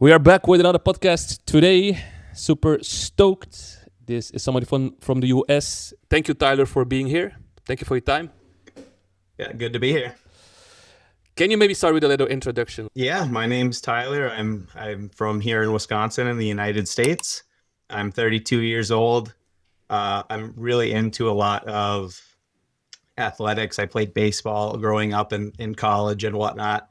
We are back with another podcast today. Super stoked. This is somebody from the US. Thank you, Tyler, for being here. Thank you for your time. Yeah, good to be here. Can you maybe start with a little introduction? Yeah, my name's Tyler. I'm from here in Wisconsin in the United States. I'm 32 years old. I'm really into a lot of athletics. I played baseball growing up in college and whatnot.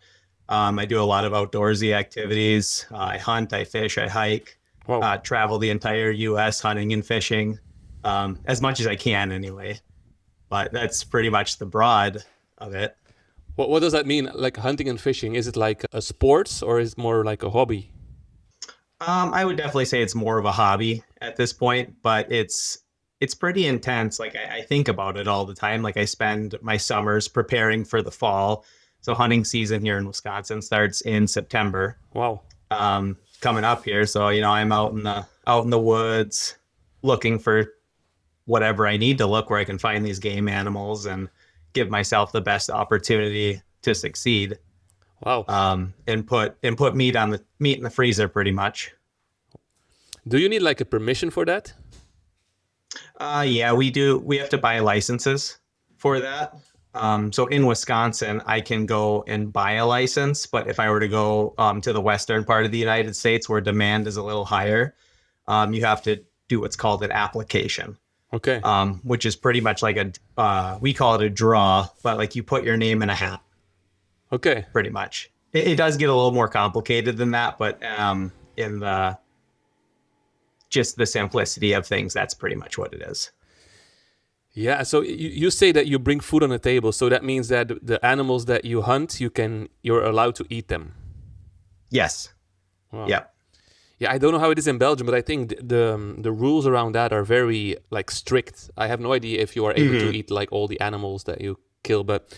I do a lot of outdoorsy activities. I hunt, I fish, I hike, Wow. travel the entire U.S. hunting and fishing, as much as I can anyway. But that's pretty much the broad of it. What does that mean? Like hunting and fishing? Is it like a sports or is it more like a hobby? I would definitely say it's more of a hobby at this point, but it's pretty intense. Like I think about it all the time. Like I spend my summers preparing for the fall. So hunting season here in Wisconsin starts in September. Wow. Coming up here. So, I'm out in the woods looking for whatever I need to look where I can find these game animals and give myself the best opportunity to succeed. Wow. And put meat in the freezer pretty much. Do you need like a permission for that? Yeah, we do. We have to buy licenses for that. So in Wisconsin, I can go and buy a license, but if I were to go to the western part of the United States where demand is a little higher, you have to do what's called an application. Okay. Which is pretty much like we call it a draw, but like you put your name in a hat. Okay. Pretty much. It does get a little more complicated than that, but in just the simplicity of things, that's pretty much what it is. Yeah, so you say that you bring food on the table, so that means that the animals that you hunt, you're allowed to eat them. Yes. Wow. Yep. Yeah, I don't know how it is in Belgium, but I think the rules around that are very like strict. I have no idea if you are able to eat like all the animals that you kill, but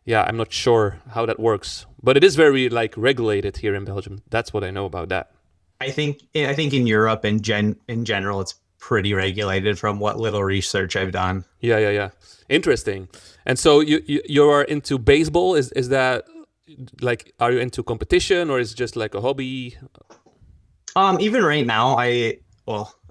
yeah, I'm not sure how that works. But it is very like regulated here in Belgium. That's what I know about that. I think in Europe in general it's pretty regulated from what little research I've done. Yeah. Interesting. And so you are into baseball? Is that like, are you into competition or is it just like a hobby? Even right now, I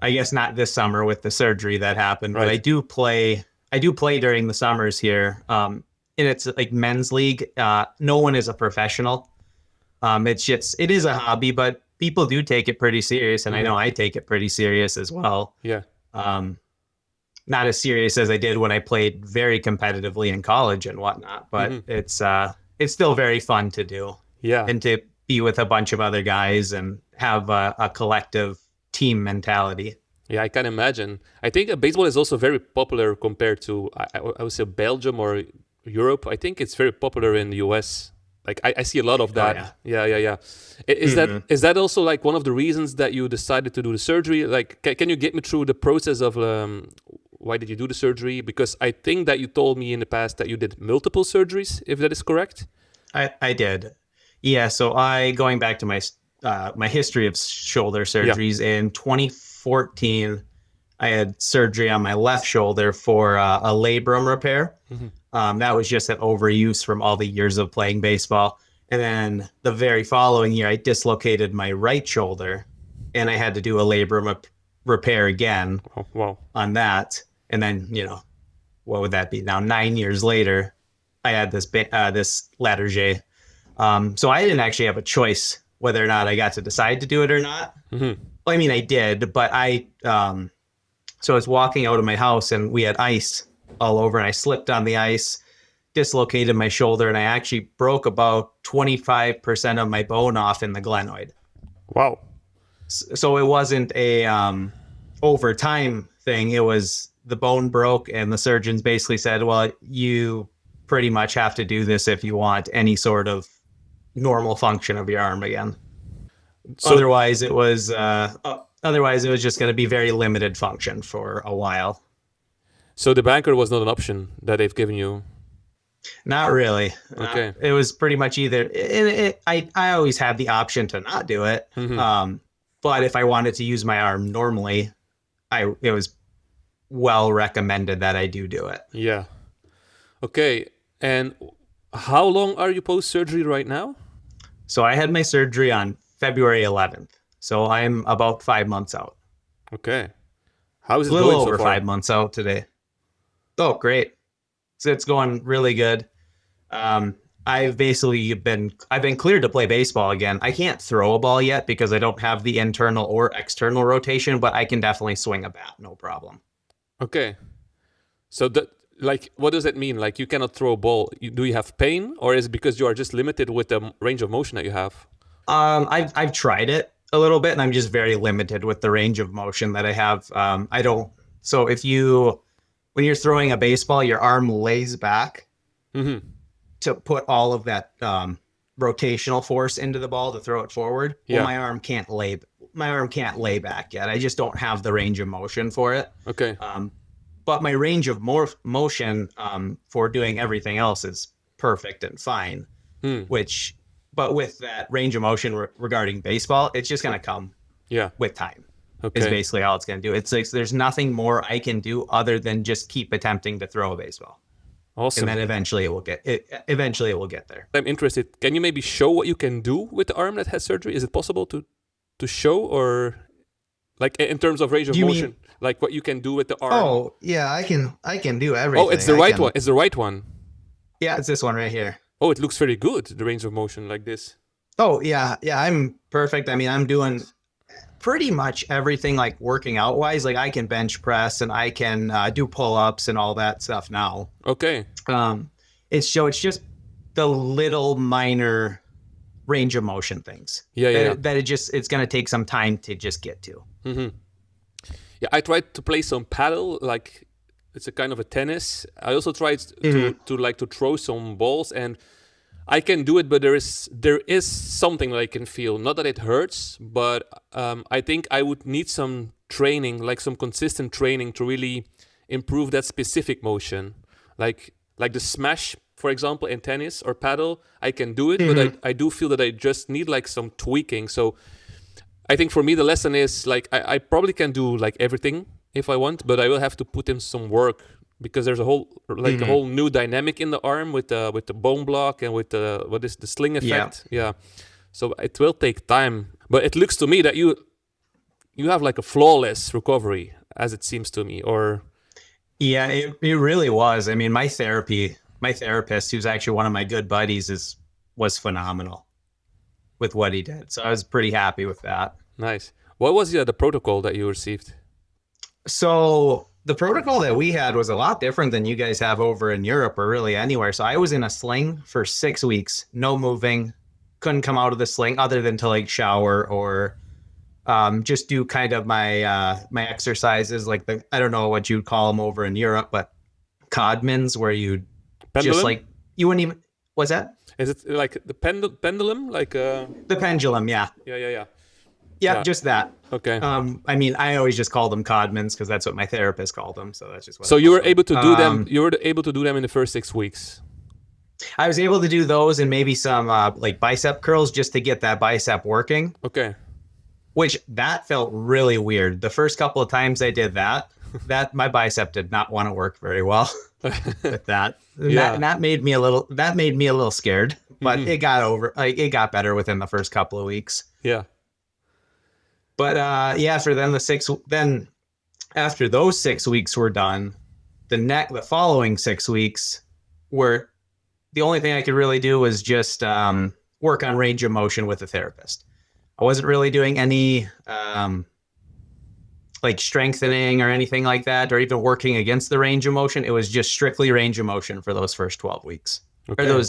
guess not this summer with the surgery that happened, but Right. I do play during the summers here. And it's like men's league. No one is a professional. It is a hobby, but people do take it pretty serious, and I know I take it pretty serious as well. Yeah. Not as serious as I did when I played very competitively in college and whatnot, but it's still very fun to do. Yeah. And to be with a bunch of other guys and have a collective team mentality. Yeah, I can imagine. I think baseball is also very popular compared to, I would say, Belgium or Europe. I think it's very popular in the US. Like I see a lot of that. Oh, Yeah. Is that also like one of the reasons that you decided to do the surgery? Like, can you get me through the process of why did you do the surgery? Because I think that you told me in the past that you did multiple surgeries, if that is correct. I did. Yeah, so going back to my history of shoulder surgeries in 2014, I had surgery on my left shoulder for a labrum repair. That was just an overuse from all the years of playing baseball. And then the very following year, I dislocated my right shoulder and I had to do a labrum repair again Oh, wow. on that. And then, what would that be? Now, 9 years later, I had this Latarjet. So I didn't actually have a choice whether or not I got to decide to do it or not. Well, I mean, I did, but so I was walking out of my house and we had ice all over and I slipped on the ice, dislocated my shoulder, and I actually broke about 25% of my bone off in the glenoid. Wow. So it wasn't a over time thing. It was the bone broke and the surgeons basically said, well, you pretty much have to do this if you want any sort of normal function of your arm again. So, Otherwise it was just going to be very limited function for a while. so the banker was not an option that they've given you. Not really. Okay. It was pretty much either. I always had the option to not do it, but if I wanted to use my arm normally, it was well recommended that I do it. Yeah. Okay. And how long are you post surgery right now? So I had my surgery on February 11th. So I'm about 5 months out. Okay. How is A it little going so over far? 5 months out today. Oh, great. So it's going really good. Um, I've been cleared to play baseball again. I can't throw a ball yet because I don't have the internal or external rotation, but I can definitely swing a bat, no problem. Okay. So that, like, what does that mean? Like, you cannot throw a ball. Do you have pain, or is it because you are just limited with the range of motion that you have? I've tried it a little bit, and I'm just very limited with the range of motion that I have. I don't. So when you're throwing a baseball, your arm lays back Mm-hmm. to put all of that rotational force into the ball to throw it forward. Well, Yeah. my arm can't lay back yet. I just don't have the range of motion for it. Okay. But my range of motion for doing everything else is perfect and fine. But with that range of motion regarding baseball, it's just going to come Yeah. with time. Okay. Is basically all it's going to do. It's like there's nothing more I can do other than just keep attempting to throw a baseball. Awesome. And then eventually it will get there. I'm interested. Can you maybe show what you can do with the arm that has surgery? Is it possible to show, or like in terms of range of Do you motion, mean- like what you can do with the arm? Oh, yeah, I can do everything. Oh, it's the right one. It's the right one. Yeah, it's this one right here. Oh, it looks very good. The range of motion like this. Oh, yeah, I'm perfect. I mean, I'm doing pretty much everything like working out wise. Like I can bench press and I can do pull-ups and all that stuff now. Okay. It's just the little minor range of motion things. Yeah. That it's going to take some time to just get to. Yeah, I tried to play some paddle, like it's a kind of a tennis. I also tried to throw some balls, and I can do it, but there is something that I can feel. Not that it hurts, but I think I would need some training, like some consistent training, to really improve that specific motion. Like the smash, for example, in tennis or paddle, I can do it, but I do feel that I just need like some tweaking. So I think for me the lesson is like I probably can do like everything if I want, but I will have to put in some work, because there's a whole a whole new dynamic in the arm with the bone block and with the sling effect. Yeah. So it will take time, but it looks to me that you have like a flawless recovery, as it seems to me. Or yeah, it really was. I mean, my therapist, who's actually one of my good buddies, was phenomenal with what he did. So I was pretty happy with that. Nice. What was the protocol that you received? So the protocol that we had was a lot different than you guys have over in Europe or really anywhere. So I was in a sling for 6 weeks, no moving, couldn't come out of the sling other than to like shower or just do kind of my my exercises, like I don't know what you'd call them over in Europe, but codmans, where you just like you wouldn't even. What's that? Is it like the pendulum? Like the pendulum? Yeah. Yeah, just that. Okay. I mean, I always just call them codmans because that's what my therapist called them. So that's just what. So you were able to do them. You were able to do them in the first 6 weeks. I was able to do those and maybe some like bicep curls just to get that bicep working. Okay. Which that felt really weird. The first couple of times I did that my bicep did not want to work very well with that. And that made me a little scared, but it got better within the first couple of weeks. Yeah. But then after those 6 weeks were done, the following 6 weeks were the only thing I could really do was just work on range of motion with a therapist. I wasn't really doing any like strengthening or anything like that, or even working against the range of motion. It was just strictly range of motion for those first 12 weeks. Okay. Or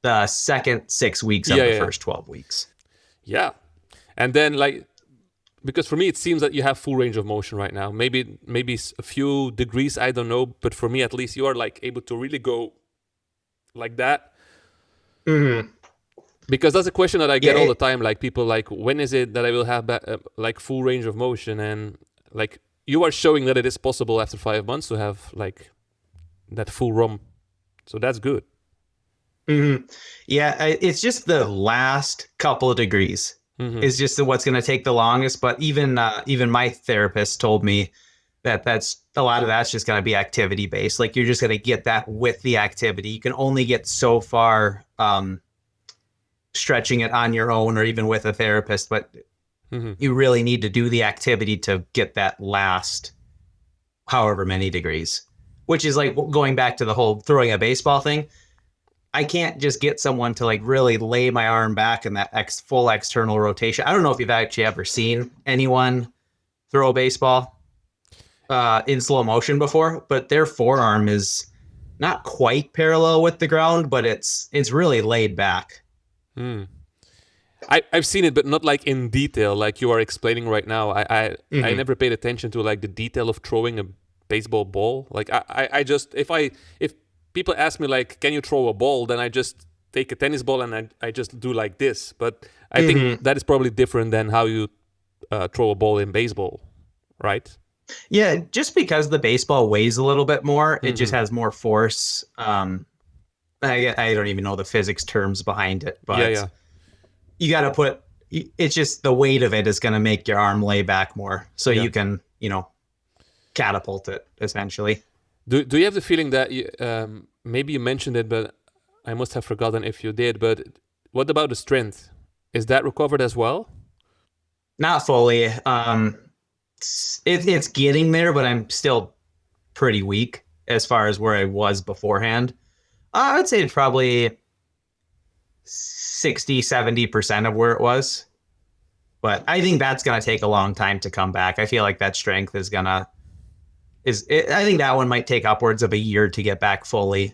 the second 6 weeks of the first 12 weeks. Yeah. And then like, because for me, it seems that you have full range of motion right now. Maybe a few degrees, I don't know. But for me, at least, you are like able to really go like that. Mm-hmm. Because that's a question that I get all the time. Like people like, when is it that I will have like full range of motion? And like you are showing that it is possible after 5 months to have like that full ROM. So that's good. Mm-hmm. Yeah, it's just the last couple of degrees. Mm-hmm. Is just what's going to take the longest. But even my therapist told me that's a lot of that's just going to be activity based. Like you're just going to get that with the activity. You can only get so far stretching it on your own or even with a therapist, but you really need to do the activity to get that last however many degrees, which is like going back to the whole throwing a baseball thing. I can't just get someone to like really lay my arm back in that full external rotation. I don't know if you've actually ever seen anyone throw a baseball in slow motion before, but their forearm is not quite parallel with the ground, but it's really laid back. I've seen it, but not like in detail, like you are explaining right now. I never paid attention to like the detail of throwing a baseball ball. Like I just if people ask me like, can you throw a ball? Then I just take a tennis ball and I just do like this. But I think that is probably different than how you throw a ball in baseball, right? Yeah, just because the baseball weighs a little bit more, it just has more force. I don't even know the physics terms behind it, but you got to put. It's just the weight of it is going to make your arm lay back more, so you can, catapult it essentially. Do you have the feeling that maybe you mentioned it, but I must have forgotten if you did. But what about the strength? Is that recovered as well? Not fully. It's getting there, but I'm still pretty weak as far as where I was beforehand. I would say it's probably 60-70% of where it was. But I think that's going to take a long time to come back. I feel like that strength is going to... I think that one might take upwards of a year to get back fully.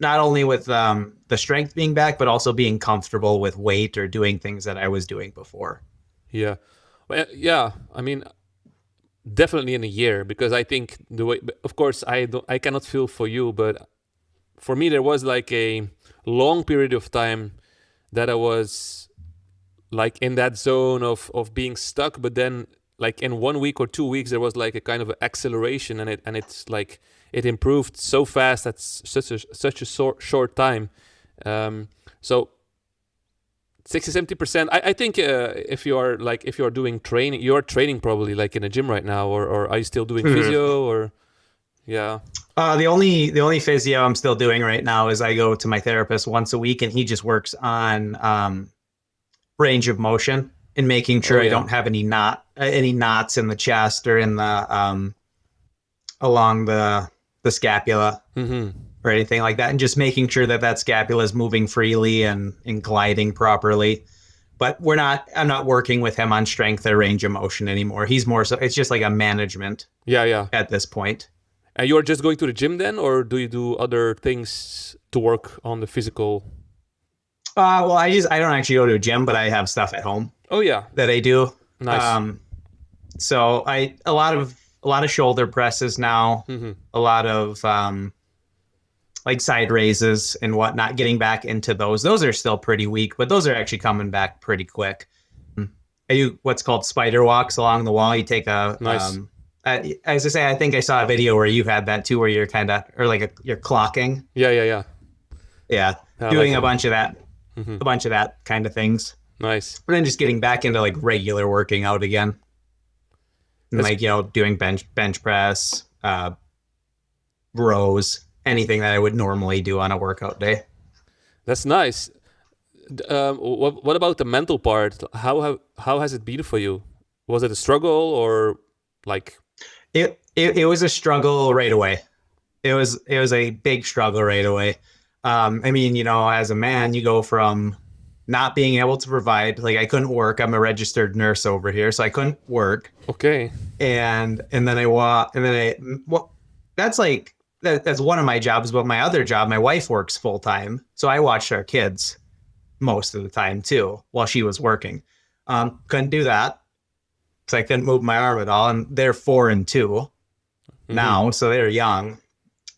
Not only with the strength being back, but also being comfortable with weight or doing things that I was doing before. Yeah. Well, yeah. I mean, definitely in a year, because I think the way, of course, I cannot feel for you, but for me, there was like a long period of time that I was like in that zone of being stuck, but then like in 1 week or 2 weeks, there was like a kind of acceleration, and it's like it improved so fast at such a short time. So 60-70%. I think if you're doing training, you're training probably like in a gym right now, or are you still doing physio or? Yeah. The only physio I'm still doing right now is I go to my therapist once a week, and he just works on range of motion and making sure I don't have any knots in the chest or in the along the scapula or anything like that, and just making sure that scapula is moving freely and gliding properly. But I'm not working with him on strength or range of motion anymore. He's more so, it's just like a management. Yeah. At this point. And you're just going to the gym then, or do you do other things to work on the physical? Well, I don't actually go to a gym, but I have stuff at home. Oh yeah, that I do. Nice. So a lot of shoulder presses now, a lot of like side raises and whatnot. Getting back into those. Those are still pretty weak, but those are actually coming back pretty quick. I do what's called spider walks along the wall. You take a nice. As I say, I think I saw a video where you had that too, where you're kind of, or like you're clocking. Yeah. Doing like a bunch of that, a bunch of that kind of things. Nice. And then just getting back into like regular working out again. And like, doing bench press, rows, anything that I would normally do on a workout day. That's nice. What about the mental part? How has it been for you? Was it a struggle or like? It was a struggle right away. It was a big struggle right away. I mean, as a man, you go from not being able to provide, like I couldn't work. I'm a registered nurse over here, so I couldn't work. Okay. And then that's one of my jobs, but my other job, my wife works full time. So I watched our kids most of the time too, while she was working. Couldn't do that. So I couldn't move my arm at all. And they're 4 and 2 now, so they're young.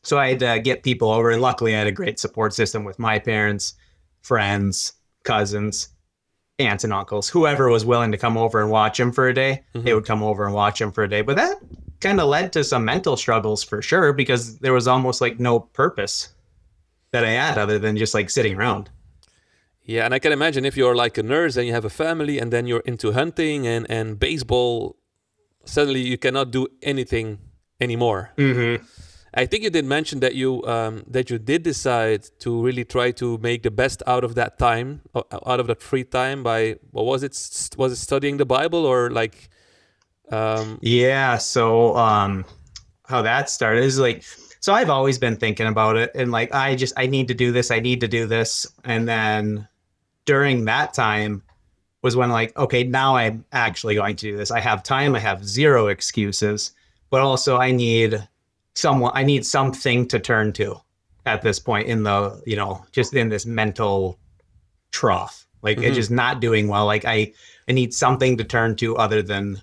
So I had to get people over, and luckily I had a great support system with my parents, friends, cousins, aunts and uncles, whoever was willing to come over and watch them for a day. They would come over and watch them for a day. But that kind of led to some mental struggles for sure, because there was almost like no purpose that I had other than just like sitting around. Yeah, and I can imagine if you're like a nurse and you have a family and then you're into hunting and baseball, suddenly you cannot do anything anymore. I think you did mention that you did decide to really try to make the best out of that time, out of that free time by what was it? Was it studying the Bible or like? Yeah. So how that started is like, so I've always been thinking about it, and like I need to do this, I need to do this, and then during that time was when like, okay, now I'm actually going to do this. I have time, I have zero excuses, but also I need something to turn to at this point in the, just in this mental trough. Like it's just not doing well. Like I need something to turn to other than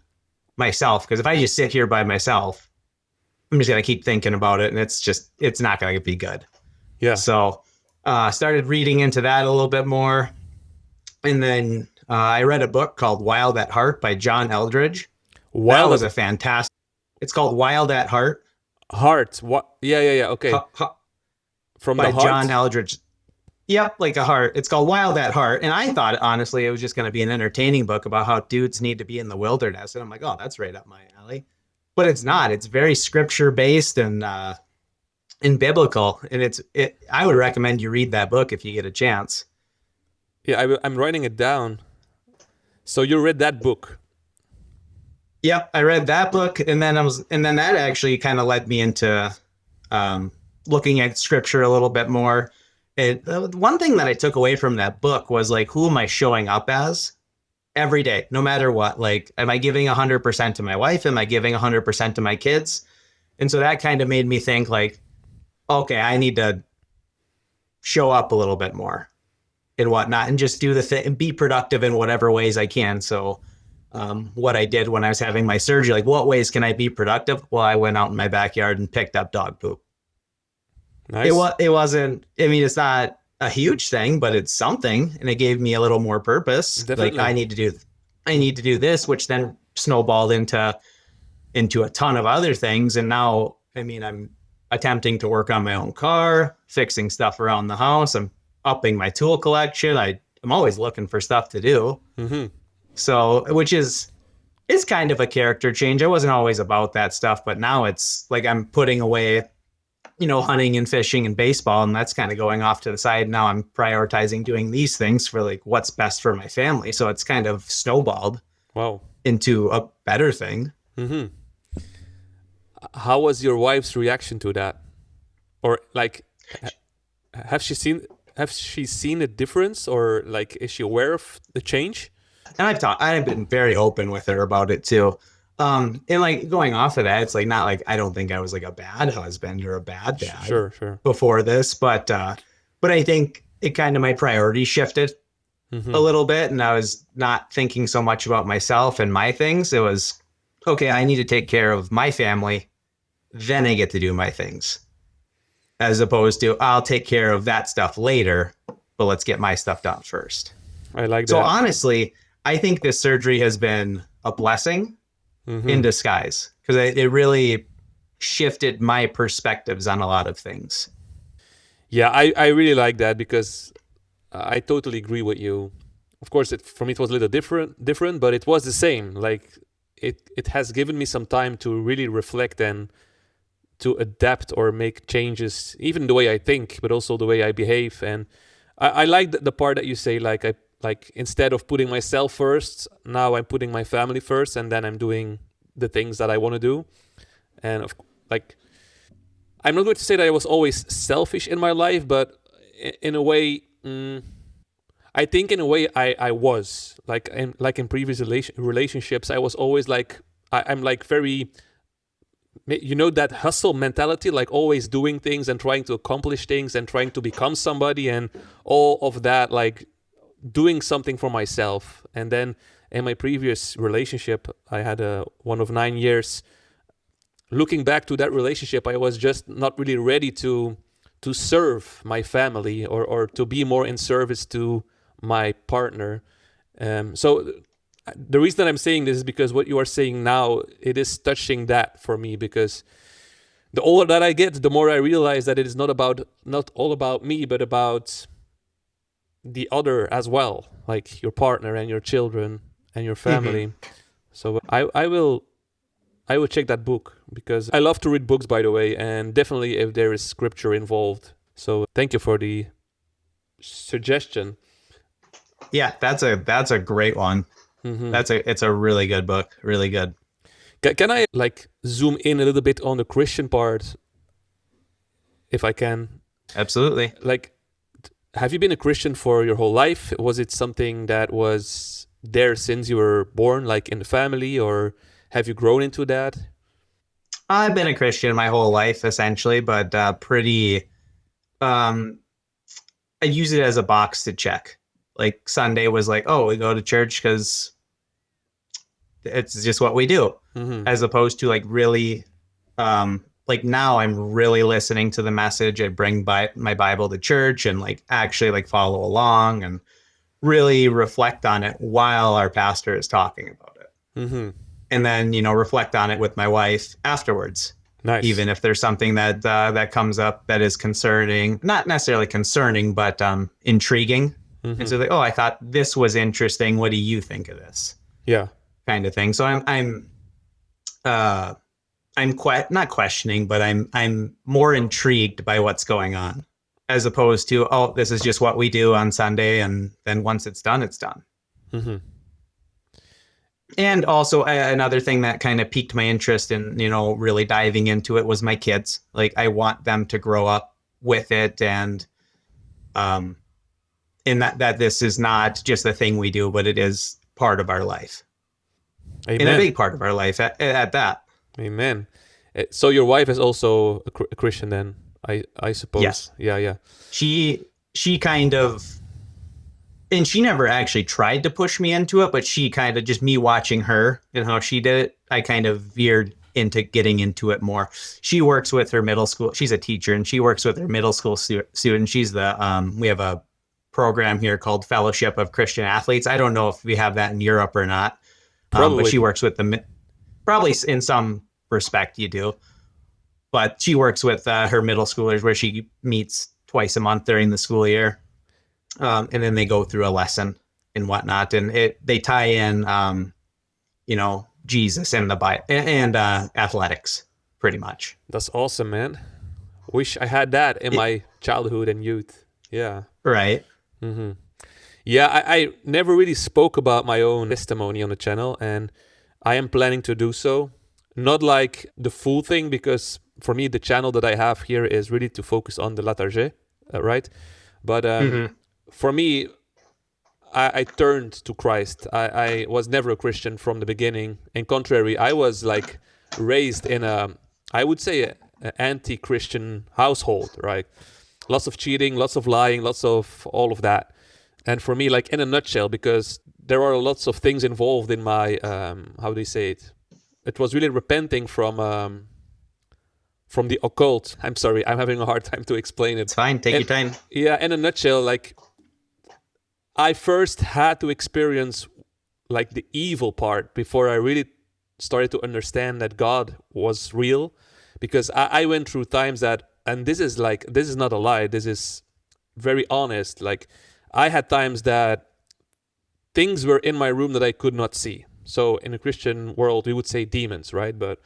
myself. Because if I just sit here by myself, I'm just gonna keep thinking about it, and it's not gonna be good. Yeah. So started reading into that a little bit more, and then I read a book called Wild at Heart by John Eldredge. That was a fantastic. It's called Wild at Heart. Heart. What? Yeah. Okay. From by the heart? John Eldredge. Yep, like a heart. It's called Wild at Heart. And I thought, honestly, it was just going to be an entertaining book about how dudes need to be in the wilderness. And I'm like, oh, that's right up my alley. But it's not. It's very scripture based and biblical. And I would recommend you read that book if you get a chance. Yeah, I'm writing it down. So you read that book? Yep, I read that book, and then that actually kind of led me into looking at scripture a little bit more. One thing that I took away from that book was like, who am I showing up as every day, no matter what? Like, am I giving 100% to my wife? Am I giving 100% to my kids? And so that kind of made me think like, okay, I need to show up a little bit more and whatnot, and just do the thing and be productive in whatever ways I can. So what I did when I was having my surgery, like what ways can I be productive? Well, I went out in my backyard and picked up dog poop. Nice. It wasn't, I mean, it's not a huge thing, but it's something. And it gave me a little more purpose. Definitely. Like I need to do this, which then snowballed into a ton of other things. And now, I mean, I'm attempting to work on my own car, fixing stuff around the house. I'm upping my tool collection. I'm always looking for stuff to do. Mm-hmm. So, it's kind of a character change. I wasn't always about that stuff, but now it's like I'm putting away, hunting and fishing and baseball, and that's kind of going off to the side. Now I'm prioritizing doing these things for like what's best for my family. So it's kind of snowballed into a better thing. Mm-hmm. How was your wife's reaction to that? Or like, has she seen a difference, or like, is she aware of the change? And I've been very open with her about it too. And like going off of that, it's like not like I don't think I was like a bad husband or a bad dad sure. before this, but I think it kind of my priorities shifted a little bit, and I was not thinking so much about myself and my things. It was okay, I need to take care of my family, then I get to do my things, as opposed to I'll take care of that stuff later, but let's get my stuff done first. I like that. So honestly, I think this surgery has been a blessing in disguise, because it really shifted my perspectives on a lot of things. Yeah, I really like that, because I totally agree with you. Of course, for me it was a little different, but it was the same. Like it has given me some time to really reflect and to adapt or make changes, even the way I think, but also the way I behave. And I like the part that you say, like instead of putting myself first, now I'm putting my family first, and then I'm doing the things that I want to do. And I'm not going to say that I was always selfish in my life, but in a way, I think in a way I was like in previous relationships, I was always like I'm like very, that hustle mentality, like always doing things and trying to accomplish things and trying to become somebody and all of that, like doing something for myself. And then in my previous relationship, I had one of 9 years. Looking back to that relationship, I was just not really ready to serve my family or to be more in service to my partner. So the reason that I'm saying this is because what you are saying now, it is touching that for me, because the older that I get, the more I realize that it is not all about me, but about the other as well, like your partner and your children and your family. So I will I would check that book because I love to read books, by the way, and definitely if there is scripture involved. So thank you for the suggestion. Yeah, that's a great one. It's a really good book, really good. Can I like zoom in a little bit on the Christian part, if I can? Absolutely. Like, have you been a Christian for your whole life? Was it something that was there since you were born, like in the family, or have you grown into that? I've been a Christian my whole life, essentially, but pretty. I use it as a box to check. Like Sunday was like, oh, we go to church because it's just what we do, as opposed to like really, like now I'm really listening to the message. I bring my Bible to church and like actually like follow along and really reflect on it while our pastor is talking about it. And then, reflect on it with my wife afterwards. Nice. Even if there's something that that comes up that is concerning, not necessarily concerning, but intriguing. And so like, oh, I thought this was interesting. What do you think of this? Yeah. Kind of thing. So I'm not questioning, but I'm more intrigued by what's going on, as opposed to, oh, this is just what we do on Sunday, and then once it's done, it's done. And also another thing that kind of piqued my interest in, really diving into it was my kids. Like I want them to grow up with it, and in that this is not just a thing we do, but it is part of our life. Amen. And a big part of our life at that. Amen. So your wife is also a Christian then, I suppose. Yes. Yeah. She kind of, and she never actually tried to push me into it, but she kind of, just me watching her and how she did it, I kind of veered into getting into it more. She works with her middle school. She's a teacher, and she works with her middle school student. She's the, we have a program here called Fellowship of Christian Athletes. I don't know if we have that in Europe or not. But she works with them. Probably in some respect you do. But she works with her middle schoolers, where she meets twice a month during the school year. And then they go through a lesson and whatnot. And they tie in, Jesus and the Bible and athletics, pretty much. That's awesome, man. Wish I had that in my childhood and youth. Yeah. Right. Yeah, I never really spoke about my own testimony on the channel, and I am planning to do so. Not like the full thing, because for me, the channel that I have here is really to focus on the Latarjet, right? But for me, I turned to Christ. I was never a Christian from the beginning. In contrary, I was like raised in I would say, an anti-Christian household, right? Lots of cheating, lots of lying, lots of all of that. And for me, like in a nutshell, because there are lots of things involved in my, how do you say it? It was really repenting from the occult. I'm sorry, I'm having a hard time to explain it. It's fine, take your time. Yeah, in a nutshell, like I first had to experience like the evil part before I really started to understand that God was real. Because I went through times that, and this is not a lie, this is very honest, like I had times that things were in my room that I could not see. So in the Christian world, we would say demons, right? But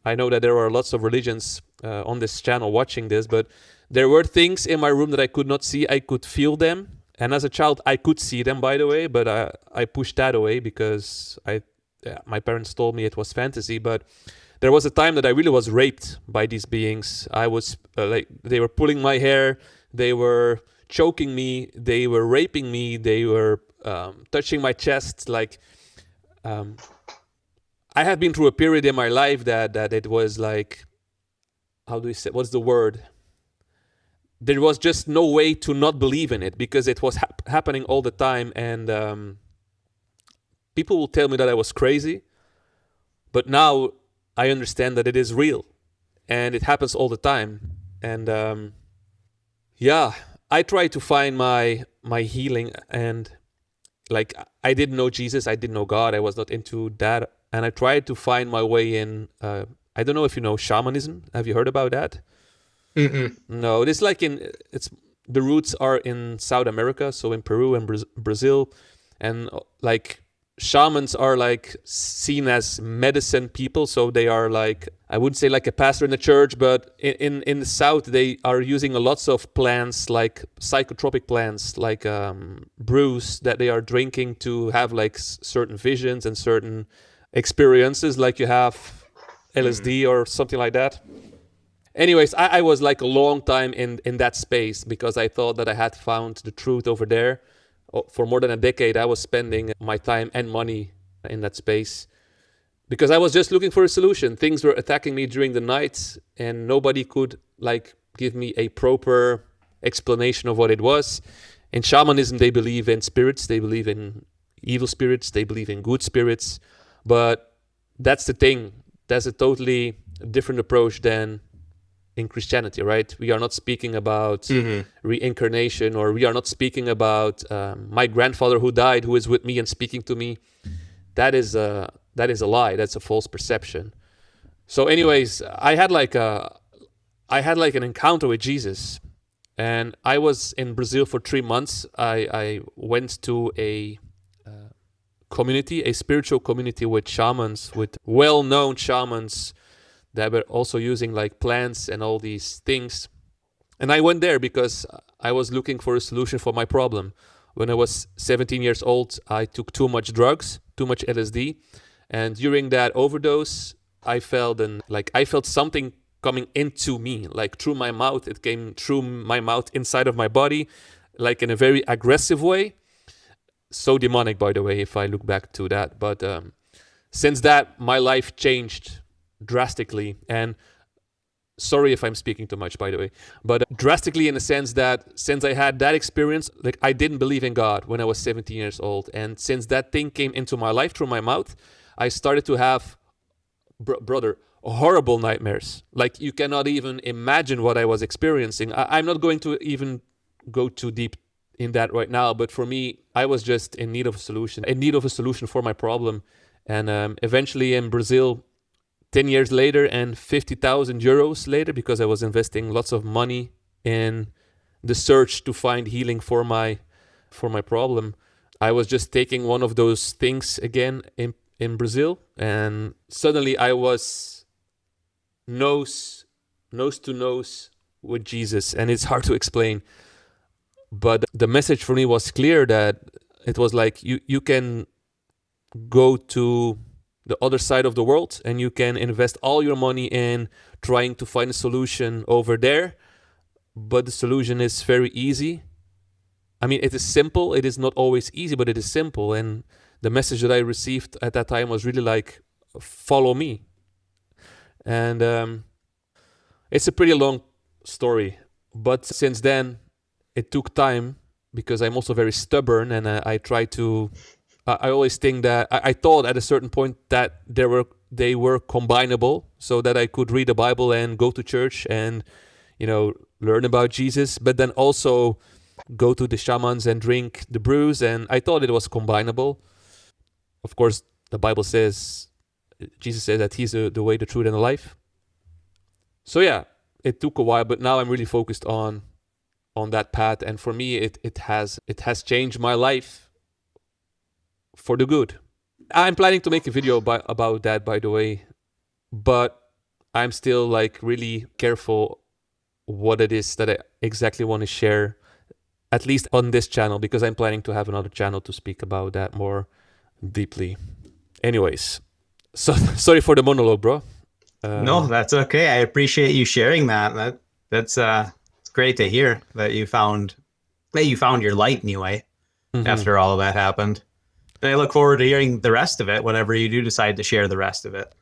I know that there are lots of religions on this channel watching this, but there were things in my room that I could not see. I could feel them. And as a child, I could see them, by the way, but I pushed that away because my parents told me it was fantasy. But there was a time that I really was raped by these beings. I was they were pulling my hair. They were choking me, they were raping me, they were touching my chest. Like I had been through a period in my life that it was like, how do you say, what's the word? There was just no way to not believe in it, because it was happening all the time. And people will tell me that I was crazy, but now I understand that it is real and it happens all the time. And yeah, I tried to find my healing, and like I didn't know Jesus, I didn't know God, I was not into that, and I tried to find my way in. I don't know if you know shamanism. Have you heard about that? No, it's like the roots are in South America, so in Peru and Brazil, and like shamans are like seen as medicine people, so they are like, I wouldn't say like a pastor in the church, but in the south they are using lots of plants, like psychotropic plants, like brews that they are drinking to have like certain visions and certain experiences, like you have LSD or something like that. Anyways, I was like a long time in that space because I thought that I had found the truth over there. For more than a decade, I was spending my time and money in that space because I was just looking for a solution. Things were attacking me during the night and nobody could like give me a proper explanation of what it was. In shamanism, they believe in spirits, they believe in evil spirits, they believe in good spirits. But that's the thing. That's a totally different approach than in Christianity, right? We are not speaking about reincarnation, or we are not speaking about my grandfather who died, who is with me and speaking to me. That is a lie. That's a false perception. So, anyways, I had like an encounter with Jesus, and I was in Brazil for 3 months. I went to a community, a spiritual community with shamans, with well-known shamans that were also using like plants and all these things. And I went there because I was looking for a solution for my problem. When I was 17 years old, I took too much drugs, too much LSD. And during that overdose, I felt something coming into me, like through my mouth. It came through my mouth inside of my body, like in a very aggressive way. So demonic, by the way, if I look back to that. But since that, my life changed drastically. And sorry if I'm speaking too much, by the way, but drastically in the sense that since I had that experience, like I didn't believe in God when I was 17 years old. And since that thing came into my life through my mouth, I started to have, brother, horrible nightmares. Like you cannot even imagine what I was experiencing. I'm not going to even go too deep in that right now, but for me, I was just in need of a solution for my problem. And eventually in Brazil, 10 years later and 50,000 euros later, because I was investing lots of money in the search to find healing for my problem, I was just taking one of those things again in Brazil, and suddenly I was nose to nose with Jesus. And it's hard to explain, but the message for me was clear, that it was like you can go to the other side of the world and you can invest all your money in trying to find a solution over there, but the solution is very easy. I mean, it is simple. It is not always easy, but it is simple. And the message that I received at that time was really like, follow me. And it's a pretty long story, but since then it took time because I'm also very stubborn, and I try to I always think that I thought at a certain point that they were combinable, so that I could read the Bible and go to church and, learn about Jesus, but then also go to the shamans and drink the brews. And I thought it was combinable. Of course, the Bible says, Jesus says that he's the way, the truth, and the life. So yeah, it took a while, but now I'm really focused on that path. And for me, it has changed my life for the good. I'm planning to make a video about that, by the way, but I'm still like really careful what it is that I exactly want to share, at least on this channel, because I'm planning to have another channel to speak about that more deeply. Anyways, so sorry for the monologue, bro. No, that's okay. I appreciate you sharing that. That's it's great to hear that you found your light anyway, after all of that happened. And I look forward to hearing the rest of it whenever you do decide to share the rest of it.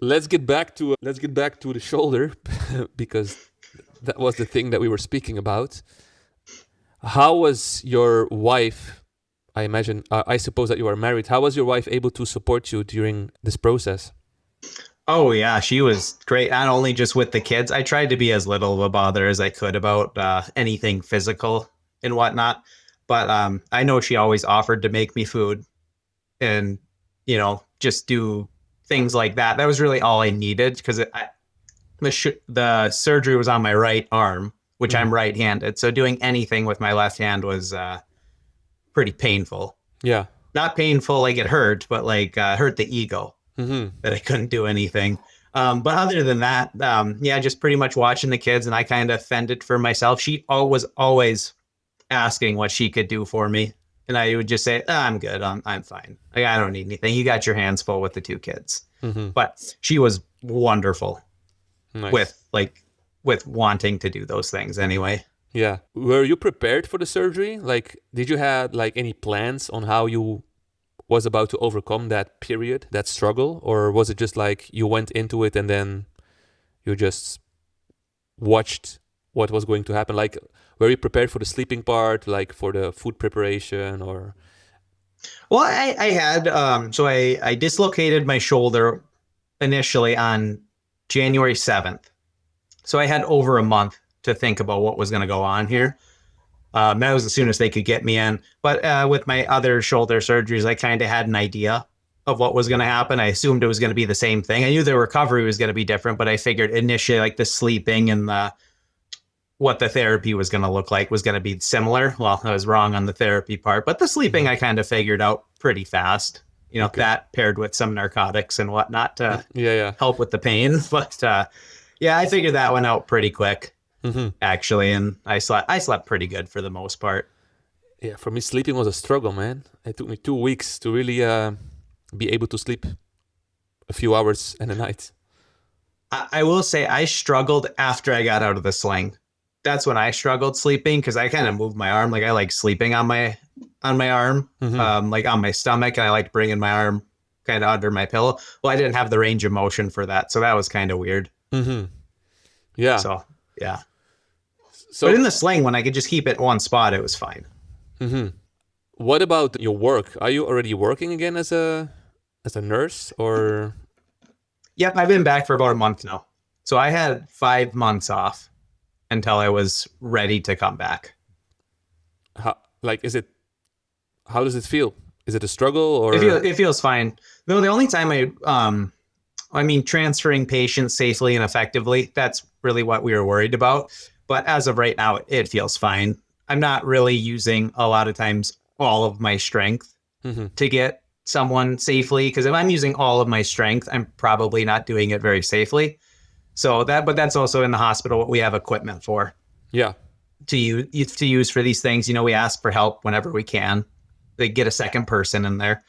Let's get back to the shoulder because that was the thing that we were speaking about. How was your wife? I imagine, I suppose that you are married. How was your wife able to support you during this process? Oh yeah, she was great. Not only just with the kids, I tried to be as little of a bother as I could about anything physical and whatnot. But I know she always offered to make me food and, just do things like that. That was really all I needed, because the surgery was on my right arm, which I'm right-handed. So doing anything with my left hand was pretty painful. Yeah. not painful, like it hurt, but like hurt the ego that I couldn't do anything. But other than that, yeah, just pretty much watching the kids, and I kind of fended for myself. She was always asking what she could do for me, and I would just say, I'm good, I'm fine. Like, I don't need anything. You got your hands full with the two kids. But she was wonderful Nice. with wanting to do those things anyway. Yeah. Were you prepared for the surgery? Like, did you have like any plans on how you was about to overcome that period, that struggle, or was it just like you went into it and then you just watched what was going to happen? Like, were you prepared for the sleeping part, like for the food preparation, or? Well, I had so I dislocated my shoulder initially on January 7th. So I had over a month to think about what was going to go on here. That was as soon as they could get me in. But with my other shoulder surgeries, I kind of had an idea of what was going to happen. I assumed it was going to be the same thing. I knew the recovery was going to be different, but I figured initially like the sleeping and what the therapy was going to look like was going to be similar. Well, I was wrong on the therapy part, but the sleeping I kind of figured out pretty fast. You know, that paired with some narcotics and whatnot to help with the pain. But yeah, I figured that one out pretty quick. Actually, and I slept pretty good for the most part. Yeah, for me, sleeping was a struggle, man. It took me 2 weeks to really be able to sleep a few hours in a night. I will say I struggled after I got out of the sling. That's when I struggled sleeping because I kind of moved my arm. Like I like sleeping on my arm, like on my stomach, and I liked bringing my arm kind of under my pillow. Well, I didn't have the range of motion for that, so that was kind of weird. Yeah. So yeah. So, but in the sling, when I could just keep it one spot, it was fine. What about your work? Are you already working again as a nurse, or? Yep, I've been back for about a month now. So I had 5 months off until I was ready to come back. How does it feel? Is it a struggle, or? It feels fine. Though the only time transferring patients safely and effectively, that's really what we were worried about. But as of right now, it feels fine. I'm not really using a lot of times all of my strength to get someone safely, because if I'm using all of my strength, I'm probably not doing it very safely. But that's also in the hospital what we have equipment for. Yeah. To use for these things. You know, we ask for help whenever we can. They get a second person in there,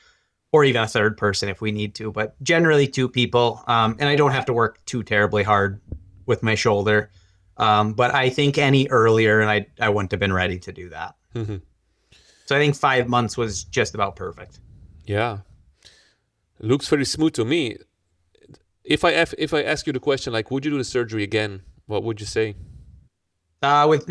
or even a third person if we need to, but generally 2 people. And I don't have to work too terribly hard with my shoulder. But I think any earlier, and I wouldn't have been ready to do that. So I think 5 months was just about perfect. Yeah, looks very smooth to me. If I ask you the question, like, would you do the surgery again? What would you say? I would.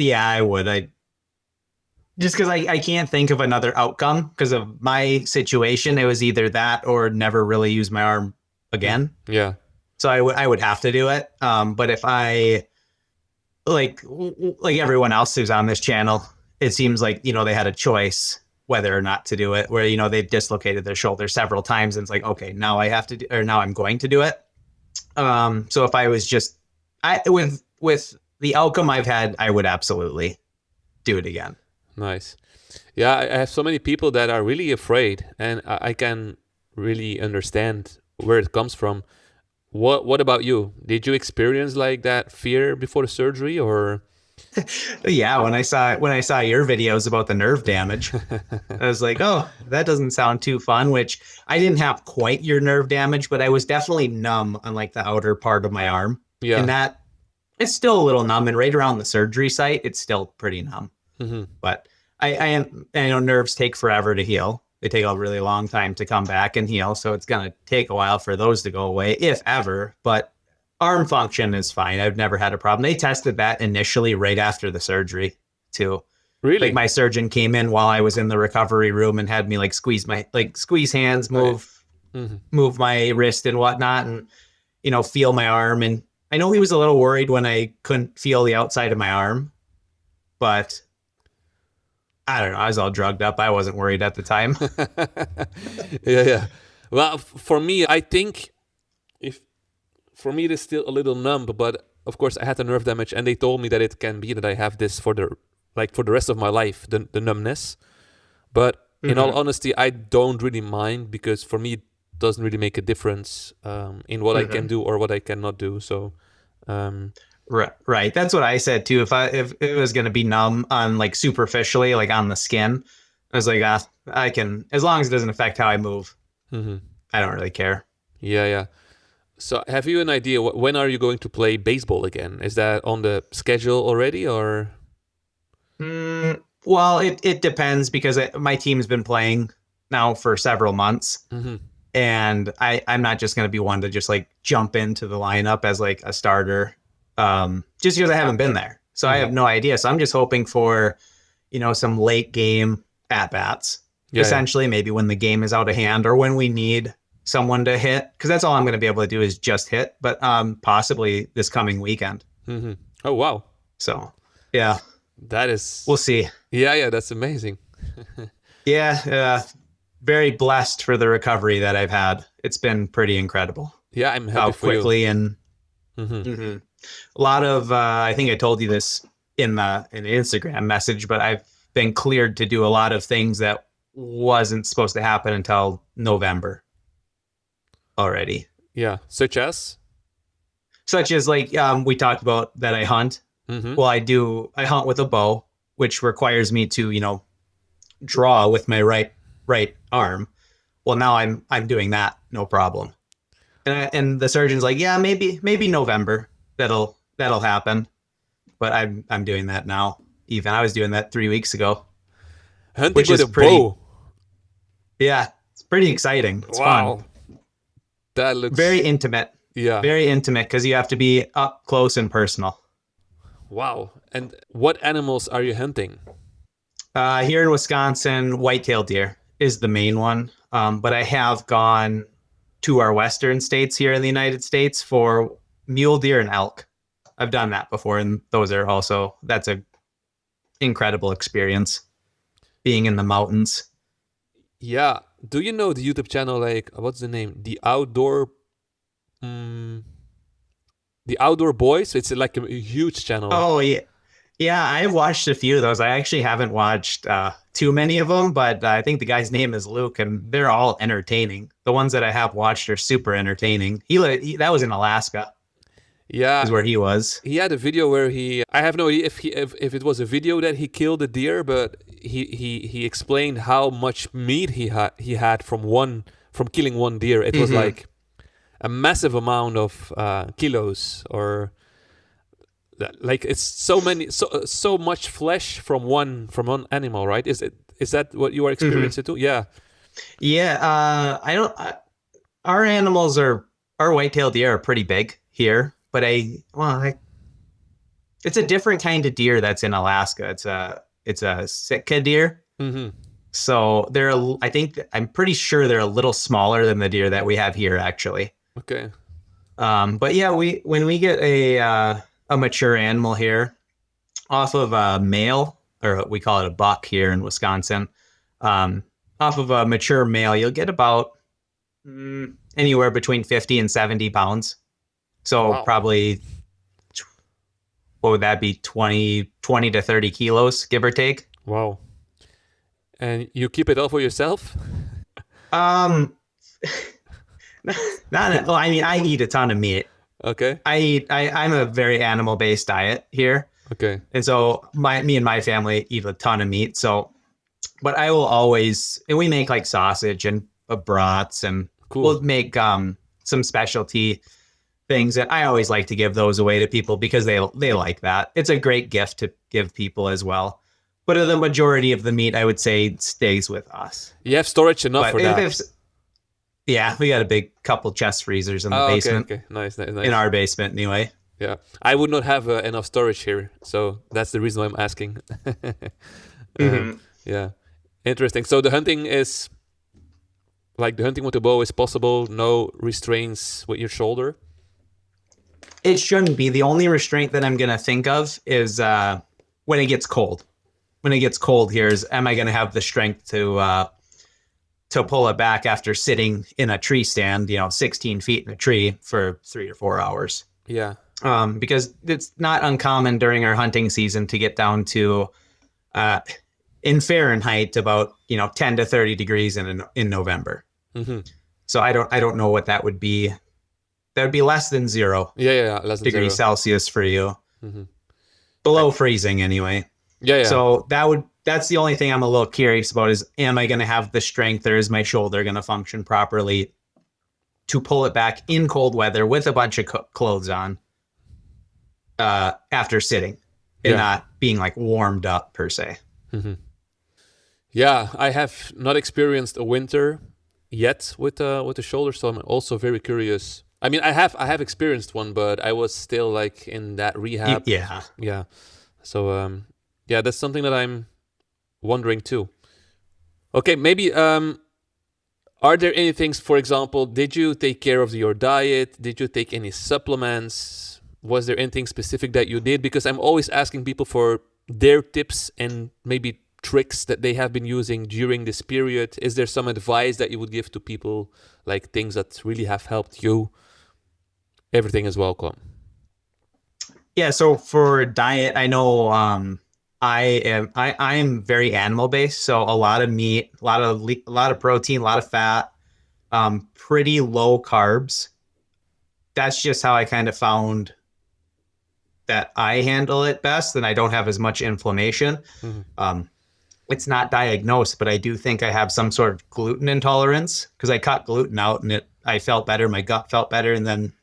Just because I can't think of another outcome because of my situation. It was either that or never really use my arm again. Yeah. So I would have to do it. But if I like everyone else who's on this channel, it seems like, you know, they had a choice whether or not to do it, where, you know, they've dislocated their shoulder several times and it's like, okay, now I have to do, or now I'm going to do it. So if I was just, with the outcome I've had, I would absolutely do it again. Nice. Yeah, I have so many people that are really afraid, and I can really understand where it comes from. What about you? Did you experience like that fear before the surgery, or? Yeah, when I saw your videos about the nerve damage, I was like, oh, that doesn't sound too fun, which I didn't have quite your nerve damage, but I was definitely numb on like the outer part of my arm. Yeah. And that, it's still a little numb, and right around the surgery site, it's still pretty numb. But I know nerves take forever to heal. They take a really long time to come back and heal. So it's going to take a while for those to go away, if ever. But arm function is fine. I've never had a problem. They tested that initially right after the surgery too. Really? Like my surgeon came in while I was in the recovery room and had me like squeeze hands, move my wrist and whatnot, and, you know, feel my arm. And I know he was a little worried when I couldn't feel the outside of my arm, but I don't know. I was all drugged up. I wasn't worried at the time. Yeah. Well, for me, I think for me, it is still a little numb, but of course I had the nerve damage, and they told me that it can be that I have this for the rest of my life, the numbness. But in all honesty, I don't really mind, because for me, it doesn't really make a difference in what I can do or what I cannot do. So, Right. That's what I said too. If it was going to be numb on like superficially, like on the skin, I was like, I can, as long as it doesn't affect how I move. I don't really care. yeah. So, have you an idea when are you going to play baseball again? Is that on the schedule already, or? Well, it depends because my team's been playing now for several months. And I'm not just going to be one to just like jump into the lineup as like a starter, just because I haven't been there. So I have no idea. So I'm just hoping for, some late game at bats, essentially, maybe when the game is out of hand or when we need someone to hit, because that's all I'm going to be able to do is just hit, but possibly this coming weekend. Oh, wow. So, yeah. That is... We'll see. Yeah, that's amazing. Yeah, very blessed for the recovery that I've had. It's been pretty incredible. Yeah, I'm happy how for quickly you. And a lot of I think I told you this in an Instagram message, but I've been cleared to do a lot of things that wasn't supposed to happen until November already. Yeah, such as like we talked about that I hunt. Well, I hunt with a bow, which requires me to draw with my right arm. Well, now I'm doing that, no problem. And the surgeon's like, yeah, maybe November that'll happen. But I'm doing that now. Even I was doing that 3 weeks ago. Hunting with a bow. Yeah, it's pretty exciting. It's fun. That looks very intimate. Yeah, very intimate because you have to be up close and personal. Wow. And what animals are you hunting? Here in Wisconsin, white-tailed deer is the main one. But I have gone to our western states here in the United States for mule deer and elk. I've done that before, and that's a incredible experience, being in the mountains. Yeah. Do you know the YouTube channel, like, what's the name? The Outdoor Boyz? It's like a huge channel. Oh, yeah. Yeah, I've watched a few of those. I actually haven't watched too many of them, but I think the guy's name is Luke, and they're all entertaining. The ones that I have watched are super entertaining. That was in Alaska. Yeah, is where he was. He had a video where I have no idea if it was a video that he killed a deer, but he explained how much meat he had from killing one deer. It was like a massive amount of kilos, or like it's so much flesh from one animal, right? Is that what you are experiencing too? Yeah. Yeah. Our animals our white-tailed deer are pretty big here. But it's a different kind of deer that's in Alaska. It's a Sitka deer. So I'm pretty sure they're a little smaller than the deer that we have here, actually. Okay. But yeah, when we get a mature animal here off of a male, or we call it a buck here in Wisconsin, off of a mature male, you'll get about anywhere between 50 and 70 pounds. So Probably, what would that be? 20 to 30 kilos, give or take. Wow. And you keep it all for yourself? I eat a ton of meat. Okay. I'm a very animal-based diet here. Okay. And so me and my family eat a ton of meat. So, but I will always, and we make like sausage and brats, and we'll make some specialty things, and I always like to give those away to people because they like that. It's a great gift to give people as well. But the majority of the meat, I would say, stays with us. You have storage enough for that? Yeah, we got a big couple chest freezers in the basement. Okay. Nice. In our basement, anyway. Yeah, I would not have enough storage here, so that's the reason why I'm asking. Yeah, interesting. So the hunting with the bow is possible. No restraints with your shoulder. It shouldn't be. The only restraint that I'm going to think of is when it gets cold. When it gets cold here, am I going to have the strength to pull it back after sitting in a tree stand, 16 feet in a tree for 3 or 4 hours? Yeah. Because it's not uncommon during our hunting season to get down to in Fahrenheit about 10 to 30 degrees in November. Mm-hmm. So I don't know what that would be. That would be less than 0 Yeah, less than degrees 0. Celsius for you. Mm-hmm. Below freezing anyway. Yeah. So that's the only thing I'm a little curious about is, am I going to have the strength, or is my shoulder going to function properly to pull it back in cold weather with a bunch of clothes on after sitting and not being like warmed up per se. Mm-hmm. Yeah, I have not experienced a winter yet with the shoulder, so I'm also very curious. I mean, I have experienced one, but I was still like in that rehab. Yeah. So that's something that I'm wondering too. Okay, maybe are there any things, for example, did you take care of your diet? Did you take any supplements? Was there anything specific that you did? Because I'm always asking people for their tips and maybe tricks that they have been using during this period. Is there some advice that you would give to people, like things that really have helped you? Everything is welcome. Yeah, so for diet, I know I am very animal based, so a lot of meat, a lot of protein, a lot of fat, pretty low carbs. That's just how I kind of found that I handle it best, and I don't have as much inflammation. Mm-hmm. It's not diagnosed, but I do think I have some sort of gluten intolerance because I cut gluten out and I felt better. My gut felt better. And then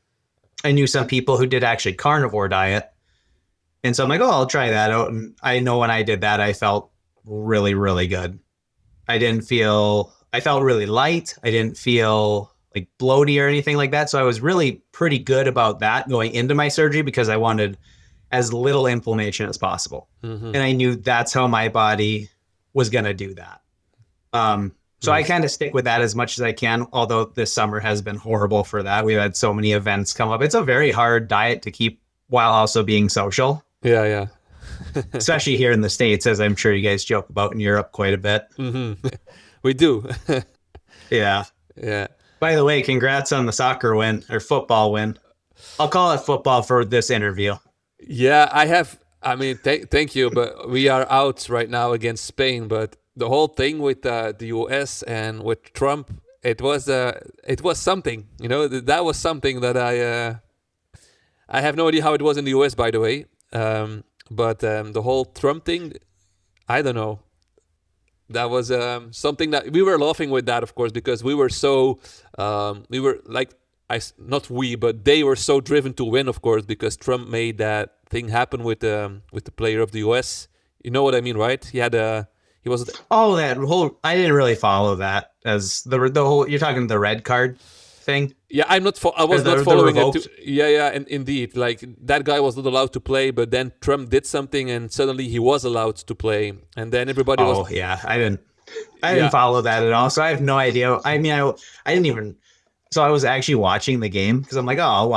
I knew some people who did actually carnivore diet. And so I'm like, oh, I'll try that out. And I know when I did that, I felt really, really good. I felt really light. I didn't feel like bloaty or anything like that. So I was really pretty good about that going into my surgery because I wanted as little inflammation as possible. Mm-hmm. And I knew that's how my body was going to do that. So I kind of stick with that as much as I can, although this summer has been horrible for that. We've had so many events come up. It's a very hard diet to keep while also being social. Yeah. Especially here in the States, as I'm sure you guys joke about in Europe quite a bit. Mm-hmm. We do. Yeah. By the way, congrats on the soccer win or football win. I'll call it football for this interview. Yeah, thank you, but we are out right now against Spain. But the whole thing with the US and with Trump, it was something. That was something that I have no idea how it was in the US, by the way. But the whole Trump thing, I don't know. That was something that we were laughing with that, of course, because we were so we were like. But they were so driven to win, of course, because Trump made that thing happen with the player of the US. You know what I mean, right? I didn't really follow that as the whole. You're talking the red card thing. Yeah, I was not following it. Yeah, and indeed, like that guy was not allowed to play, but then Trump did something, and suddenly he was allowed to play, and then everybody was. Oh yeah, I didn't follow that at all, so I have no idea. I mean, I didn't even. So I was actually watching the game because I'm like, oh, I'll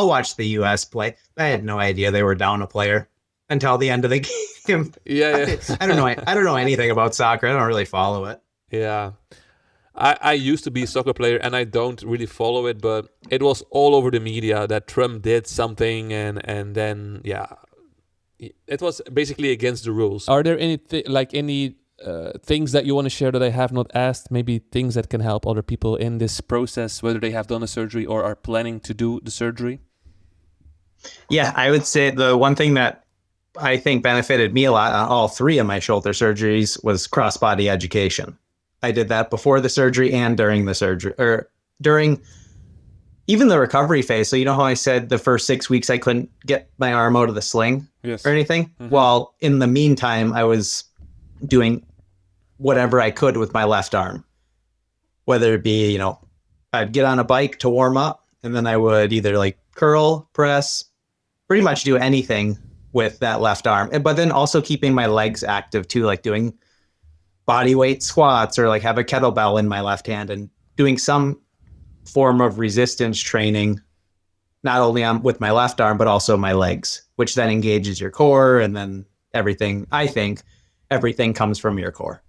watch the US play. I had no idea they were down a player until the end of the game. Yeah. I don't know anything about soccer. I don't really follow it. Yeah. I used to be a soccer player and I don't really follow it, but it was all over the media that Trump did something and then it was basically against the rules. Are there any things that you want to share that I have not asked? Maybe things that can help other people in this process, whether they have done a surgery or are planning to do the surgery? Yeah, I would say the one thing that I think benefited me a lot on all 3 of my shoulder surgeries was cross-body education. I did that before the surgery and during the surgery, or during even the recovery phase. So you know how I said the first 6 weeks I couldn't get my arm out of the sling or anything? Mm-hmm. Well, in the meantime, I was doing whatever I could with my left arm, whether it be, I'd get on a bike to warm up and then I would either like curl, press, pretty much do anything with that left arm. But then also keeping my legs active too, like doing body weight squats or like have a kettlebell in my left hand and doing some form of resistance training, not only with my left arm, but also my legs, which then engages your core. And then everything comes from your core.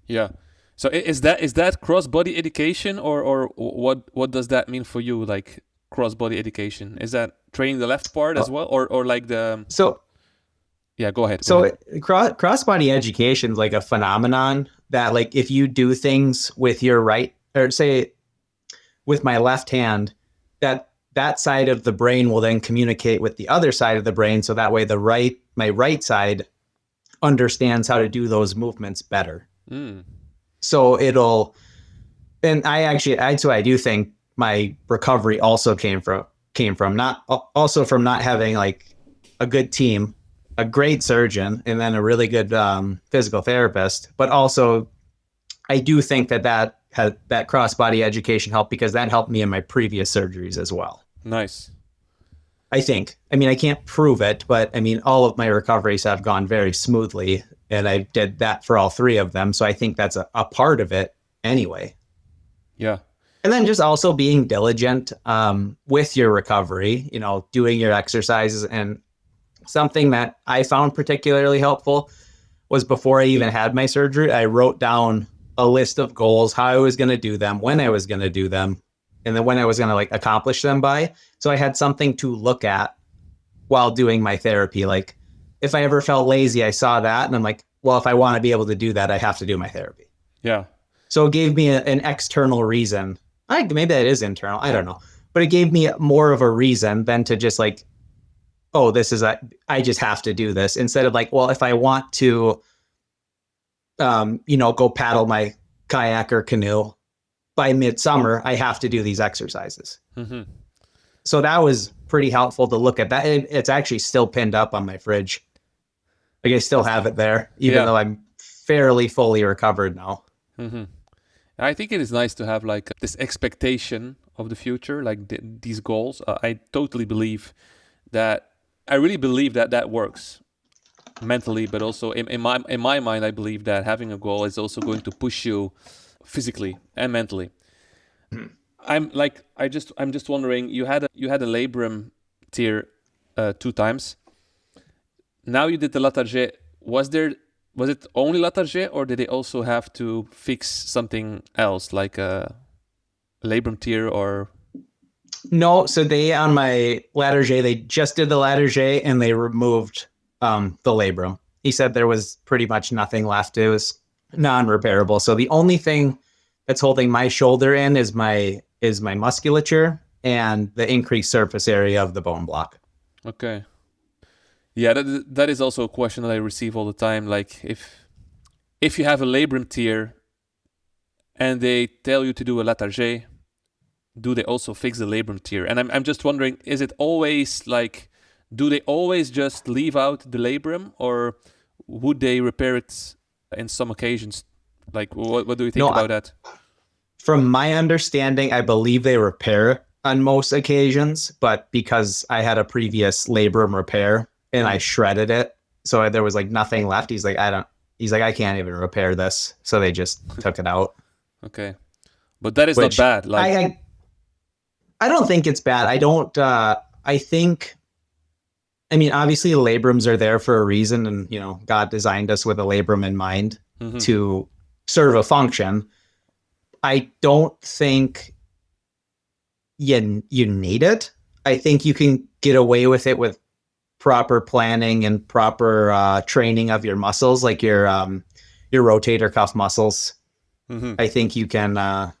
Yeah. So is that cross-body education or what does that mean for you? Like cross-body education, is that training the left part as well, or like the? Yeah, go ahead. Go So ahead. cross-body education is like a phenomenon that like if you do things with your right, or say with my left hand, that side of the brain will then communicate with the other side of the brain. So that way my right side understands how to do those movements better. Mm. So and that's why I do think my recovery also came from not also from not having like a good team, a great surgeon, and then a really good physical therapist. But also, I do think that cross body education helped because that helped me in my previous surgeries as well. Nice. I think. I mean, I can't prove it, but I mean, all of my recoveries have gone very smoothly, and I did that for all three of them. So I think that's a part of it anyway. Yeah. And then just also being diligent with your recovery, doing your exercises. And something that I found particularly helpful was before I even had my surgery, I wrote down a list of goals, how I was going to do them, when I was going to do them, and then when I was going to like accomplish them by. So I had something to look at while doing my therapy. Like if I ever felt lazy, I saw that and I'm like, well, if I want to be able to do that, I have to do my therapy. Yeah. So it gave me an external reason. Maybe that is internal. I don't know. But it gave me more of a reason than to just like, oh, I just have to do this. Instead of like, well, if I want to, go paddle my kayak or canoe by midsummer, I have to do these exercises. Mm-hmm. So that was pretty helpful to look at that. It's actually still pinned up on my fridge. Like I still have it there, even though I'm fairly fully recovered now. Mm-hmm. I think it is nice to have like this expectation of the future, like these goals. I totally believe that. I really believe that that works mentally, but also in my mind, I believe that having a goal is also going to push you physically and mentally. I'm just wondering. You had a labrum tear 2 times. Now you did the Latarjet. Was it only Latarjet, or did they also have to fix something else, like a labrum tear or? No, so they on my Latarjet, they just did the Latarjet and they removed the labrum. He said there was pretty much nothing left. It was non-repairable. So the only thing that's holding my shoulder in is my musculature and the increased surface area of the bone block. Okay. Yeah, that is also a question that I receive all the time. Like if you have a labrum tear and they tell you to do a Latarjet, do they also fix the labrum tear? And I'm just wondering, is it always like, do they always just leave out the labrum, or would they repair it in some occasions? Like, what do you think about that? From my understanding, I believe they repair on most occasions, but because I had a previous labrum repair and I shredded it, so there was like nothing left. He's like, I can't even repair this. So they just took it out. Okay. But that is not bad. Like, I don't think it's bad. I mean, obviously the labrums are there for a reason, and God designed us with a labrum in mind to serve a function. I don't think you need it. I think you can get away with it with proper planning and proper training of your muscles, like your rotator cuff muscles. Mm-hmm. I think you can.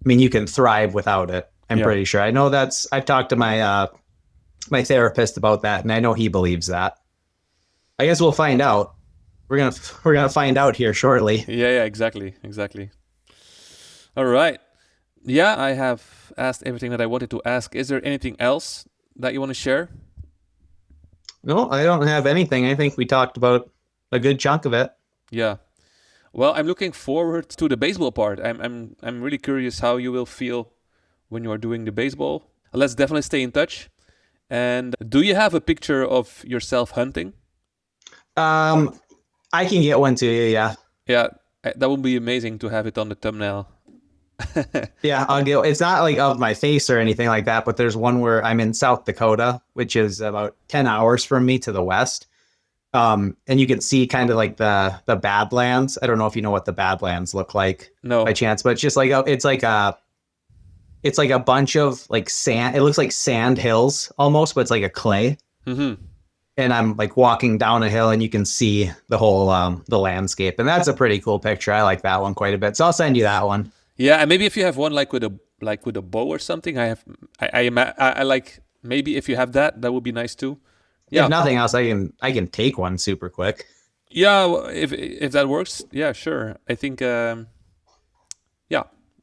You can thrive without it. I'm pretty sure. I know I've talked to my my therapist about that, and I know he believes that. I guess we'll find out. We're gonna find out here shortly. Yeah, exactly. All right. Yeah, I have asked everything that I wanted to ask. Is there anything else that you want to share? No, I don't have anything. I think we talked about a good chunk of it. Yeah. Well, I'm looking forward to the baseball part. I'm really curious how you will feel when you are doing the baseball. Let's definitely stay in touch. And do you have a picture of yourself hunting? I can get one to you, yeah. Yeah, that would be amazing to have it on the thumbnail. Yeah, I'll get. It's not like of my face or anything like that, but there's one where I'm in South Dakota, which is about 10 hours from me to the west. And you can see kind of like the Badlands. I don't know if you know what the Badlands look like by chance, but it's just like it's like a bunch of like sand. It looks like sand hills almost, but it's like a clay. Mm-hmm. and I'm like walking down a hill, and you can see the whole the landscape, and that's a pretty cool picture. I like that one quite a bit, so I'll send you that one. Yeah, and maybe if you have one like with a bow or something, I like maybe if you have that, that would be nice too. If Yeah, nothing else, I can take one super quick. yeah. If that works, yeah, sure. I think yeah,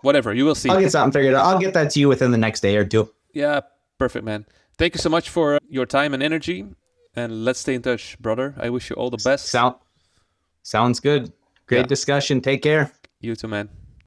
whatever. You will see. I'll get something figured out. I'll get that to you within the next day or two. Yeah, perfect, man. Thank you so much for your time and energy, and let's stay in touch, brother. I wish you all the best. Sounds good. Great Yeah. discussion. Take care. You too, man.